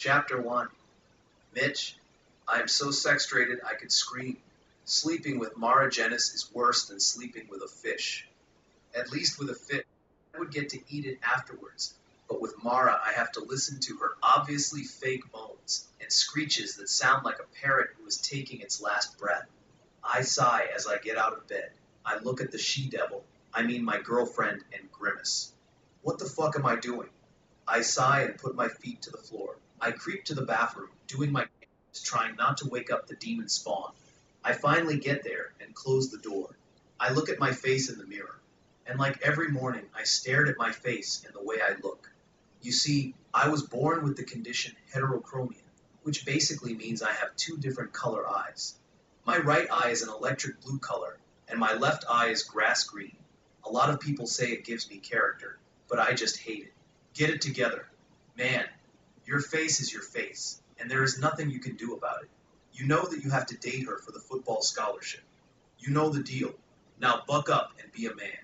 Chapter 1. Mitch, I am so sextrated I could scream. Sleeping with Mara Jenis is worse than sleeping with a fish. At least with a fish, I would get to eat it afterwards. But with Mara, I have to listen to her obviously fake moans and screeches that sound like a parrot who is taking its last breath. I sigh as I get out of bed. I look at the she-devil, I mean my girlfriend, and grimace. What the fuck am I doing? I sigh and put my feet to the floor. I creep to the bathroom, doing my best, trying not to wake up the demon spawn. I finally get there and close the door. I look at my face in the mirror, and like every morning, I stared at my face and the way I look. You see, I was born with the condition heterochromia, which basically means I have two different color eyes. My right eye is an electric blue color, and my left eye is grass green. A lot of people say it gives me character, but I just hate it. Get it together. Man, your face is your face, and there is nothing you can do about it. You know that you have to date her for the football scholarship. You know the deal. Now buck up and be a man.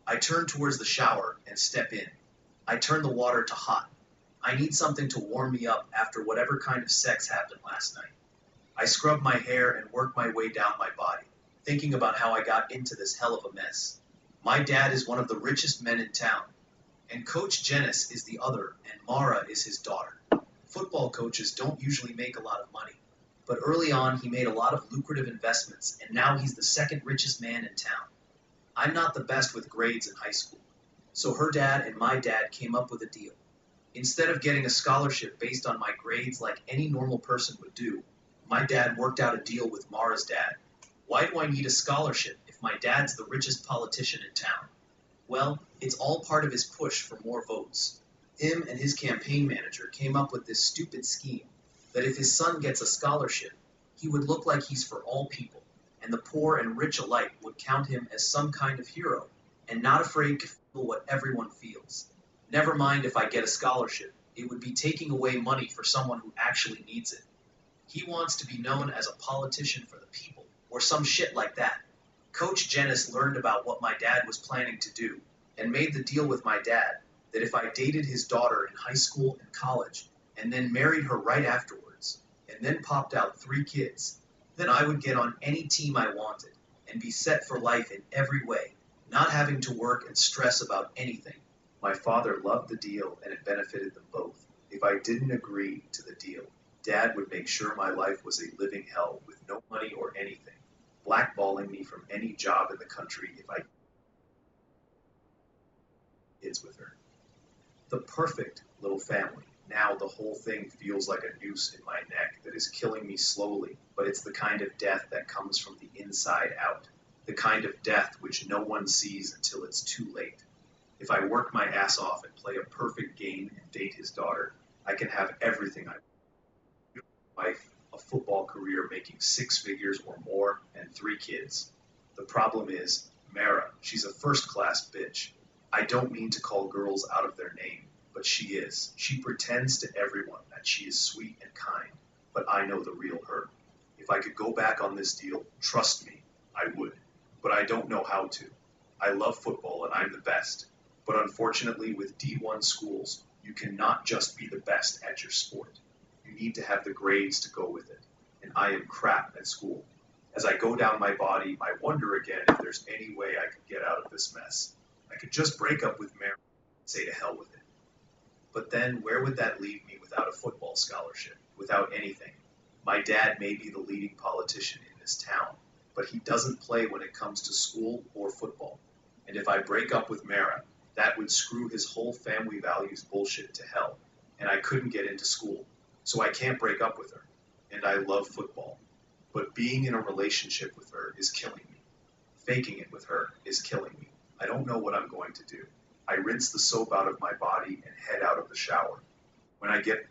I turn towards the shower and step in. I turn the water to hot. I need something to warm me up after whatever kind of sex happened last night. I scrub my hair and work my way down my body, thinking about how I got into this hell of a mess. My dad is one of the richest men in town, and Coach Jenis is the other, and Mara is his daughter. Football coaches don't usually make a lot of money, but early on he made a lot of lucrative investments, and now he's the second richest man in town. I'm not the best with grades in high school, so her dad and my dad came up with a deal. Instead of getting a scholarship based on my grades like any normal person would do, my dad worked out a deal with Mara's dad. Why do I need a scholarship if my dad's the richest politician in town? Well, it's all part of his push for more votes. Him and his campaign manager came up with this stupid scheme that if his son gets a scholarship, he would look like he's for all people, and the poor and rich alike would count him as some kind of hero, and not afraid to feel what everyone feels. Never mind if I get a scholarship, it would be taking away money for someone who actually needs it. He wants to be known as a politician for the people, or some shit like that. Coach Jenis learned about what my dad was planning to do, and made the deal with my dad that if I dated his daughter in high school and college, and then married her right afterwards, and then popped out 3 kids, then I would get on any team I wanted, and be set for life in every way, not having to work and stress about anything. My father loved the deal, and it benefited them both. If I didn't agree to the deal, Dad would make sure my life was a living hell with no money or anything, blackballing me from any job in the country if I kids with her. The perfect little family. Now the whole thing feels like a noose in my neck that is killing me slowly, but it's the kind of death that comes from the inside out. The kind of death which no one sees until it's too late. If I work my ass off and play a perfect game and date his daughter, I can have everything I want. Wife, a football career making 6 figures or more, and 3 kids. The problem is, Mara, she's a first-class bitch. I don't mean to call girls out of their name, but she is. She pretends to everyone that she is sweet and kind, but I know the real her. If I could go back on this deal, trust me, I would. But I don't know how to. I love football and I'm the best. But unfortunately, with D1 schools, you cannot just be the best at your sport. You need to have the grades to go with it, and I am crap at school. As I go down my body, I wonder again if there's any way I could get out of this mess. I could just break up with Mary and say to hell with it. But then where would that leave me without a football scholarship, without anything? My dad may be the leading politician in this town, but he doesn't play when it comes to school or football. And if I break up with Mara, that would screw his whole family values bullshit to hell, and I couldn't get into school. So I can't break up with her, and I love football. But being in a relationship with her is killing me. Faking it with her is killing me. I don't know what I'm going to do. I rinse the soap out of my body and head out of the shower. When I get